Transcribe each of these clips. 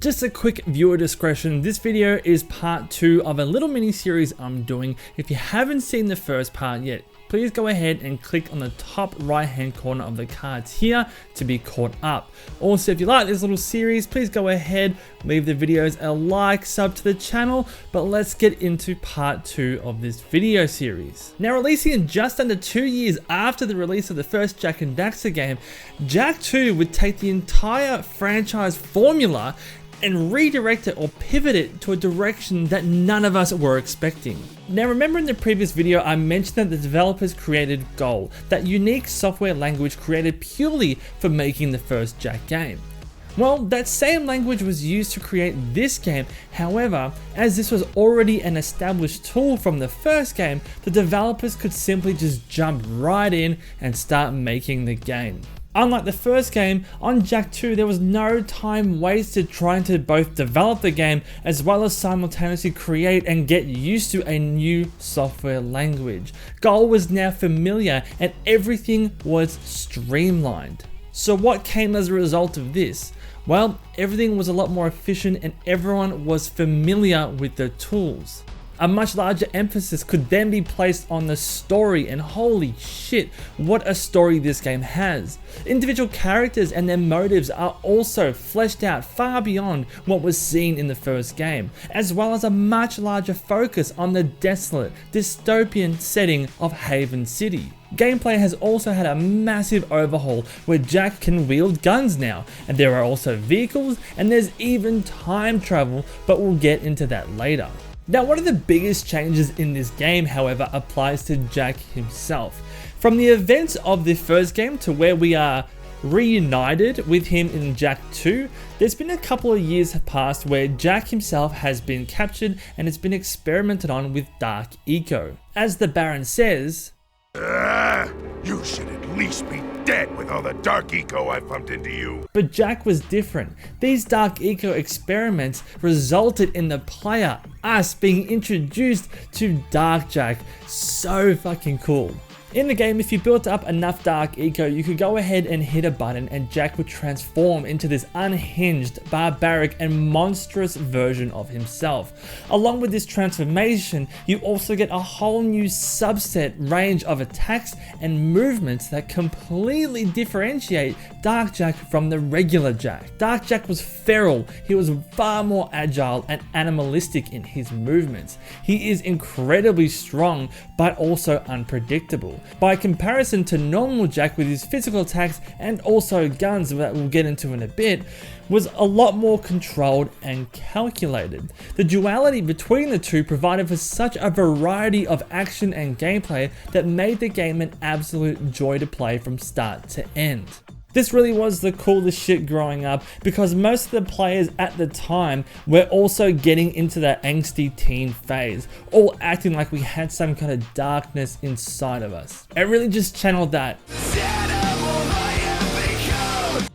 Just a quick viewer discretion, this video is part 2 of a little mini series I'm doing. If you haven't seen the first part yet, please go ahead and click on the top right hand corner of the cards here to be caught up. Also, if you like this little series, please go ahead, leave the videos a like, sub to the channel, but let's get into part 2 of this video series. Now, releasing in just under 2 years after the release of the first Jak and Daxter game, Jak 2 would take the entire franchise formula and redirect it or pivot it to a direction that none of us were expecting. Now, remember in the previous video I mentioned that the developers created Goal, that unique software language created purely for making the first Jak game. Well, that same language was used to create this game. However, as this was already an established tool from the first game, the developers could simply just jump right in and start making the game. Unlike the first game, on Jak 2 there was no time wasted trying to both develop the game as well as simultaneously create and get used to a new software language. Goal was now familiar and everything was streamlined. So what came as a result of this? Well, everything was a lot more efficient and everyone was familiar with the tools. A much larger emphasis could then be placed on the story, and holy shit, what a story this game has. Individual characters and their motives are also fleshed out far beyond what was seen in the first game, as well as a much larger focus on the desolate, dystopian setting of Haven City. Gameplay has also had a massive overhaul where Jak can wield guns now, and there are also vehicles and there's even time travel, but we'll get into that later. Now, one of the biggest changes in this game, however, applies to Jak himself. From the events of the first game to where we are reunited with him in Jak 2, there's been a couple of years have passed where Jak himself has been captured and it's been experimented on with Dark Eco. As the Baron says, "You should at least be dead with all the Dark Eco I pumped into you." But Jak was different. These Dark Eco experiments resulted in the player, us, being introduced to Dark Jak. So fucking cool. In the game, if you built up enough Dark Eco, you could go ahead and hit a button and Jak would transform into this unhinged, barbaric, and monstrous version of himself. Along with this transformation, you also get a whole new subset range of attacks and movements that completely differentiate Dark Jak from the regular Jak. Dark Jak was feral, he was far more agile and animalistic in his movements. He is incredibly strong, but also unpredictable. By comparison to normal Jak with his physical attacks and also guns that we'll get into in a bit, was a lot more controlled and calculated. The duality between the two provided for such a variety of action and gameplay that made the game an absolute joy to play from start to end. This really was the coolest shit growing up because most of the players at the time were also getting into that angsty teen phase, all acting like we had some kind of darkness inside of us. It really just channeled that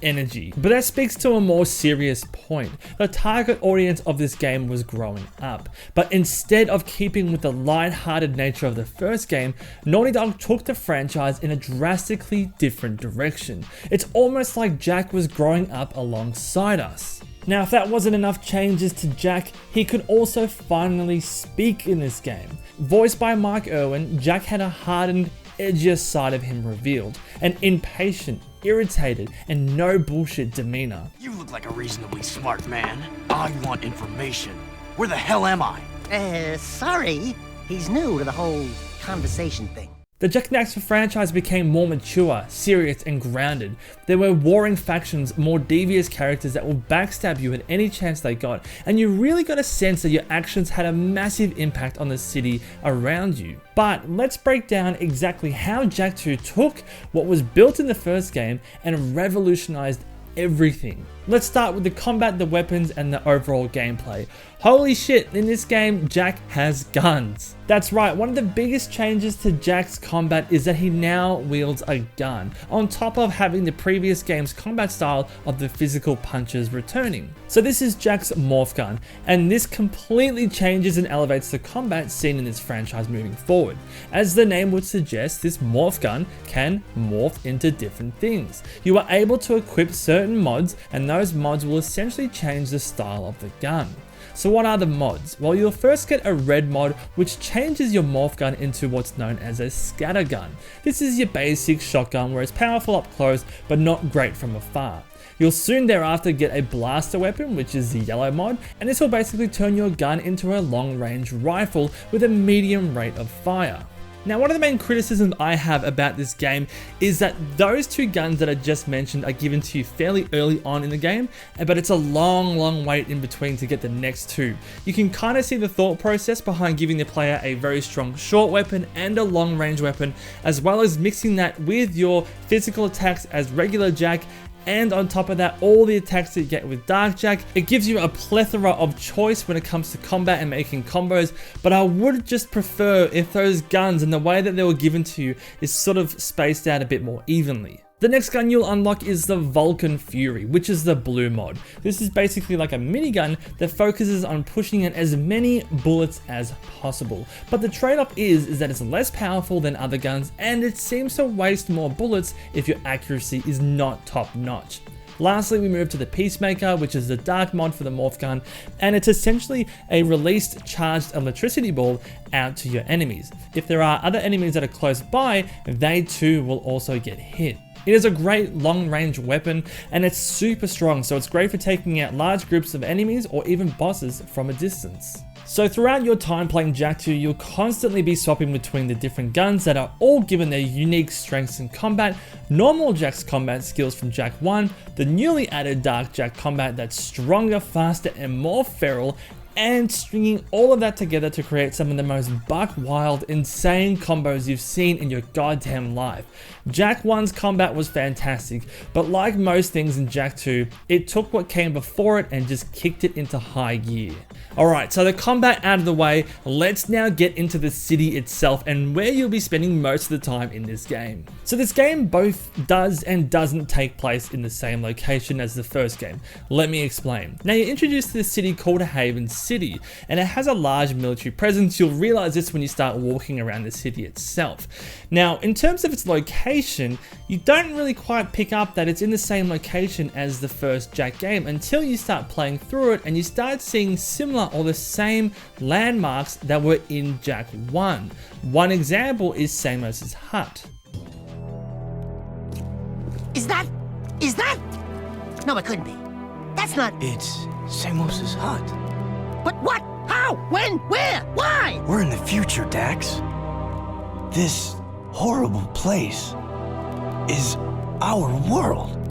energy. But that speaks to a more serious point. The target audience of this game was growing up, but instead of keeping with the light-hearted nature of the first game, Naughty Dog took the franchise in a drastically different direction. It's almost like Jak was growing up alongside us. Now, if that wasn't enough changes to Jak, he could also finally speak in this game. Voiced by Mike Irwin, Jak had a hardened, edgier side of him revealed, an impatient, irritated, and no bullshit demeanor. "You look like a reasonably smart man. I want information. Where the hell am I?" Sorry. He's new to the whole conversation thing. The Jak and Daxter franchise became more mature, serious, and grounded. There were warring factions, more devious characters that will backstab you at any chance they got, and you really got a sense that your actions had a massive impact on the city around you. But let's break down exactly how Jak 2 took what was built in the first game and revolutionized everything. Let's start with the combat, the weapons, and the overall gameplay. Holy shit, in this game, Jak has guns. That's right, one of the biggest changes to Jak's combat is that he now wields a gun, on top of having the previous game's combat style of the physical punches returning. So this is Jak's morph gun, and this completely changes and elevates the combat seen in this franchise moving forward. As the name would suggest, this morph gun can morph into different things. You are able to equip certain certain mods, and those mods will essentially change the style of the gun. So what are the mods? Well, you'll first get a red mod, which changes your morph gun into what's known as a scatter gun. This is your basic shotgun where it's powerful up close, but not great from afar. You'll soon thereafter get a blaster weapon, which is the yellow mod, and this will basically turn your gun into a long range rifle with a medium rate of fire. Now, one of the main criticisms I have about this game is that those two guns that I just mentioned are given to you fairly early on in the game, but it's a long wait in between to get the next two. You can kind of see the thought process behind giving the player a very strong short weapon and a long range weapon, as well as mixing that with your physical attacks as regular Jack, and on top of that, all the attacks that you get with Dark Jack. It gives you a plethora of choice when it comes to combat and making combos, but I would just prefer if those guns and the way that they were given to you is sort of spaced out a bit more evenly. The next gun you'll unlock is the Vulcan Fury, which is the blue mod. This is basically like a minigun that focuses on pushing in as many bullets as possible. But the trade-off is that it's less powerful than other guns, and it seems to waste more bullets if your accuracy is not top notch. Lastly, we move to the Peacemaker, which is the dark mod for the morph gun, and it's essentially a released charged electricity ball out to your enemies. If there are other enemies that are close by, they too will also get hit. It is a great long range weapon, and it's super strong, so it's great for taking out large groups of enemies or even bosses from a distance. So throughout your time playing Jak 2, you'll constantly be swapping between the different guns that are all given their unique strengths in combat, normal Jak's combat skills from Jak 1, the newly added Dark Jak combat that's stronger, faster, and more feral, and stringing all of that together to create some of the most buck wild, insane combos you've seen in your goddamn life. Jak 1's combat was fantastic, but like most things in Jak 2, it took what came before it and just kicked it into high gear. Alright, so the combat out of the way, let's now get into the city itself and where you'll be spending most of the time in this game. So this game both does and doesn't take place in the same location as the first game. Let me explain. Now you're introduced to this city called Haven City, and it has a large military presence. You'll realize this when you start walking around the city itself. Now, in terms of its location, you don't really quite pick up that it's in the same location as the first Jak game until you start playing through it and you start seeing similar or the same landmarks that were in Jak 1. One example is Samos's hut. Is that? No, it couldn't be. That's not. It's Samos's hut. But what? How? When? Where? Why? We're in the future, Dax. This horrible place is our world.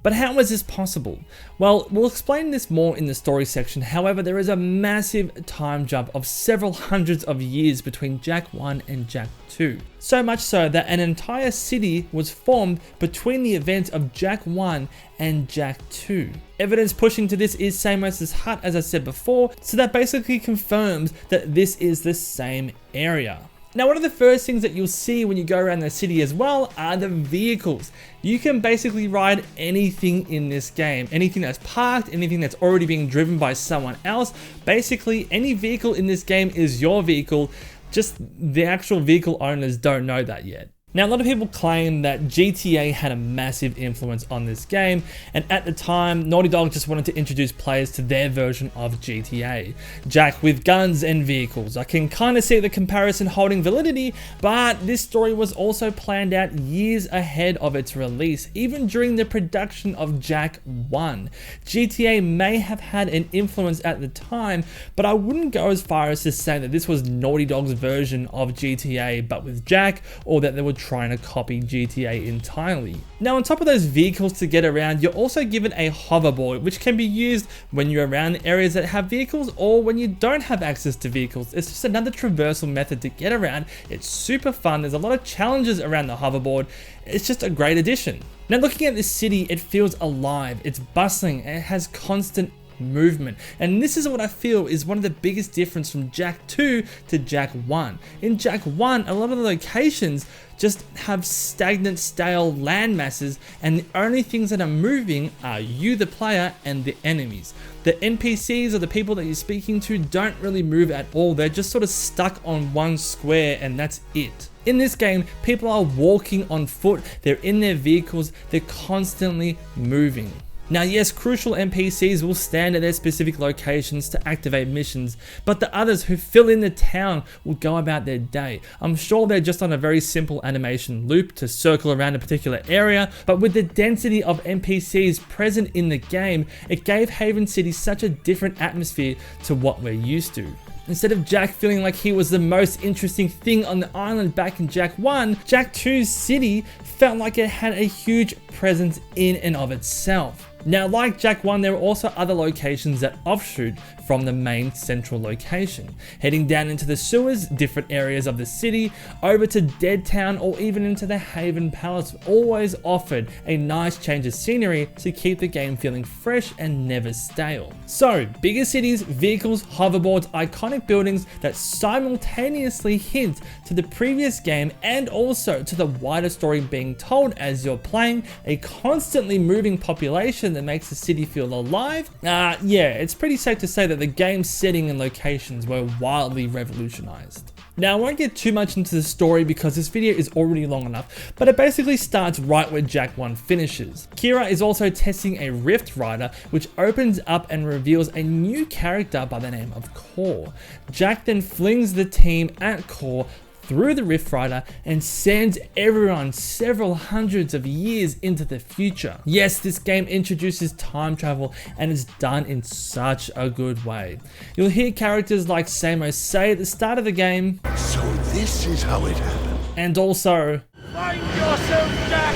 But how is this possible? Well, we'll explain this more in the story section. However, there is a massive time jump of several hundreds of years between Jak 1 and Jak 2. So much so that an entire city was formed between the events of Jak 1 and Jak 2. Evidence pushing to this is Samos's hut, as I said before, so that basically confirms that this is the same area. Now, one of the first things that you'll see when you go around the city as well are the vehicles. You can basically ride anything in this game. Anything that's parked, anything that's already being driven by someone else. Basically, any vehicle in this game is your vehicle. Just the actual vehicle owners don't know that yet. Now, a lot of people claim that GTA had a massive influence on this game, and at the time, Naughty Dog just wanted to introduce players to their version of GTA. Jak with guns and vehicles. I can kind of see the comparison holding validity, but this story was also planned out years ahead of its release, even during the production of Jak 1. GTA may have had an influence at the time, but I wouldn't go as far as to say that this was Naughty Dog's version of GTA, but with Jak, or that they were trying to copy GTA entirely. Now, on top of those vehicles to get around, you're also given a hoverboard, which can be used when you're around areas that have vehicles or when you don't have access to vehicles. It's just another traversal method to get around. It's super fun. There's a lot of challenges around the hoverboard. It's just a great addition. Now, looking at this city, it feels alive. It's bustling and it has constant movement, and this is what I feel is one of the biggest difference from Jak 2 to Jak 1. In Jak 1, a lot of the locations just have stagnant, stale land masses, and the only things that are moving are you, the player, and the enemies. The NPCs or the people that you're speaking to don't really move at all. They're just sort of stuck on one square, and that's it. In this game, people are walking on foot, they're in their vehicles, they're constantly moving. Now yes, crucial NPCs will stand at their specific locations to activate missions, but the others who fill in the town will go about their day. I'm sure they're just on a very simple animation loop to circle around a particular area, but with the density of NPCs present in the game, it gave Haven City such a different atmosphere to what we're used to. Instead of Jack feeling like he was the most interesting thing on the island back in Jak 1, Jak 2's city felt like it had a huge presence in and of itself. Now, like Jak 1, there are also other locations that offshoot from the main central location. Heading down into the sewers, different areas of the city, over to Dead Town, or even into the Haven Palace always offered a nice change of scenery to keep the game feeling fresh and never stale. So, bigger cities, vehicles, hoverboards, iconic buildings that simultaneously hint to the previous game and also to the wider story being told as you're playing, a constantly moving population that makes the city feel alive. Yeah, it's pretty safe to say that the game's setting and locations were wildly revolutionized. Now, I won't get too much into the story because this video is already long enough, but it basically starts right where Jak 1 finishes. Kira is also testing a Rift Rider, which opens up and reveals a new character by the name of Core. Jak then flings the team at Core through the Rift Rider and sends everyone several hundreds of years into the future. Yes, this game introduces time travel and is done in such a good way. You'll hear characters like Samo say at the start of the game, So this is how it happened. and also, Find yourself, Jack!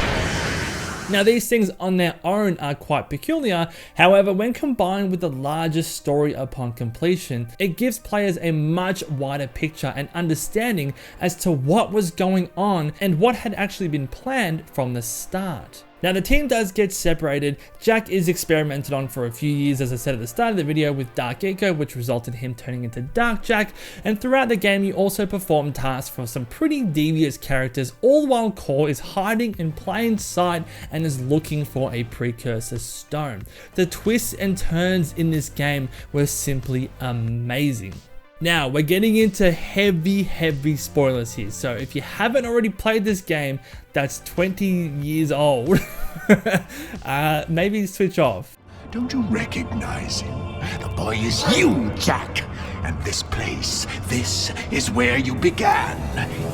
now these things on their own are quite peculiar, however when combined with the larger story upon completion, it gives players a much wider picture and understanding as to what was going on and what had actually been planned from the start. Now the team does get separated. Jak is experimented on for a few years, as I said at the start of the video, with Dark Eco, which resulted in him turning into Dark Jak, and throughout the game you also perform tasks for some pretty devious characters, all while Core is hiding in plain sight and is looking for a precursor stone. The twists and turns in this game were simply amazing. Now, we're getting into heavy spoilers here, so if you haven't already played this game that's 20 years old, maybe switch off. Don't you recognize him? The boy is you, Jack. And this place, this is where you began,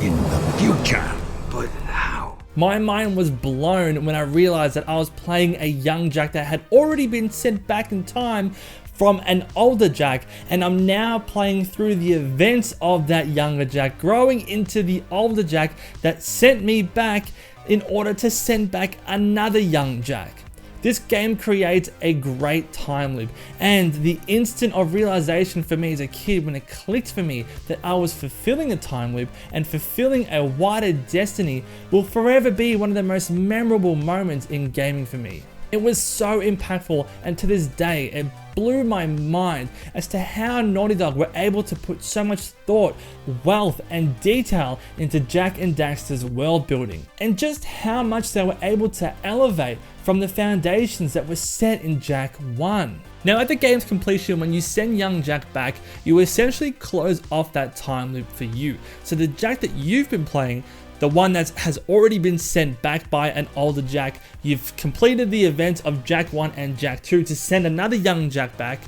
in the future. But how? My mind was blown when I realized that I was playing a young Jak that had already been sent back in time from an older Jak, and I'm now playing through the events of that younger Jak, growing into the older Jak that sent me back in order to send back another young Jak. This game creates a great time loop, and the instant of realization for me as a kid when it clicked for me that I was fulfilling a time loop and fulfilling a wider destiny will forever be one of the most memorable moments in gaming for me. It was so impactful, and to this day it blew my mind as to how Naughty Dog were able to put so much thought, wealth and detail into Jak and Daxter's world building, and just how much they were able to elevate from the foundations that were set in Jak 1. Now at the game's completion, when you send young Jak back, you essentially close off that time loop for you. So the Jak that you've been playing, the one that has already been sent back by an older Jak, you've completed the events of Jak 1 and Jak 2 to send another young Jak back.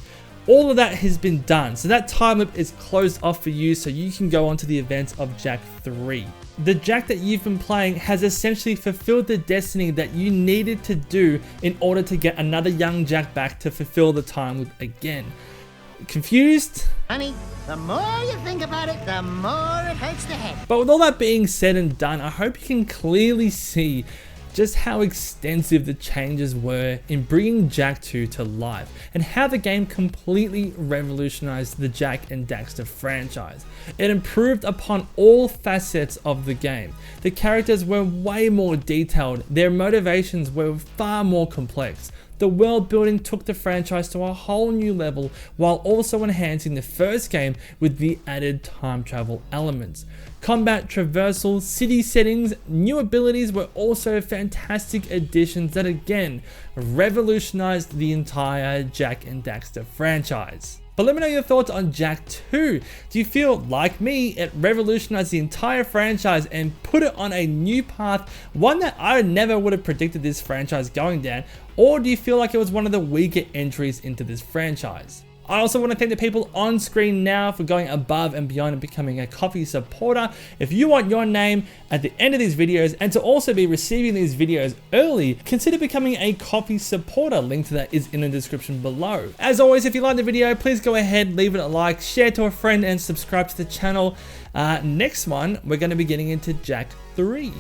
All of that has been done, so that time loop is closed off for you so you can go on to the events of Jak 3. The Jak that you've been playing has essentially fulfilled the destiny that you needed to do in order to get another young Jak back to fulfill the time loop again. Confused? Honey, the more you think about it, the more it hurts the head. But with all that being said and done, I hope you can clearly see just how extensive the changes were in bringing Jak 2 to life, and how the game completely revolutionized the Jak and Daxter franchise. It improved upon all facets of the game. The characters were way more detailed, their motivations were far more complex. The world building took the franchise to a whole new level while also enhancing the first game with the added time travel elements. Combat traversal, city settings, new abilities were also fantastic additions that again revolutionized the entire Jak and Daxter franchise. But let me know your thoughts on Jak 2. Do you feel, like me, it revolutionized the entire franchise and put it on a new path, one that I never would have predicted this franchise going down? or do you feel like it was one of the weaker entries into this franchise? I also want to thank the people on screen now for going above and beyond and becoming a Ko-fi supporter. If you want your name at the end of these videos and to also be receiving these videos early, consider becoming a Ko-fi supporter. Link to that is in the description below. As always, if you like the video, please go ahead, leave it a like, share it to a friend, and subscribe to the channel. Next one, we're going to be getting into Jak 3.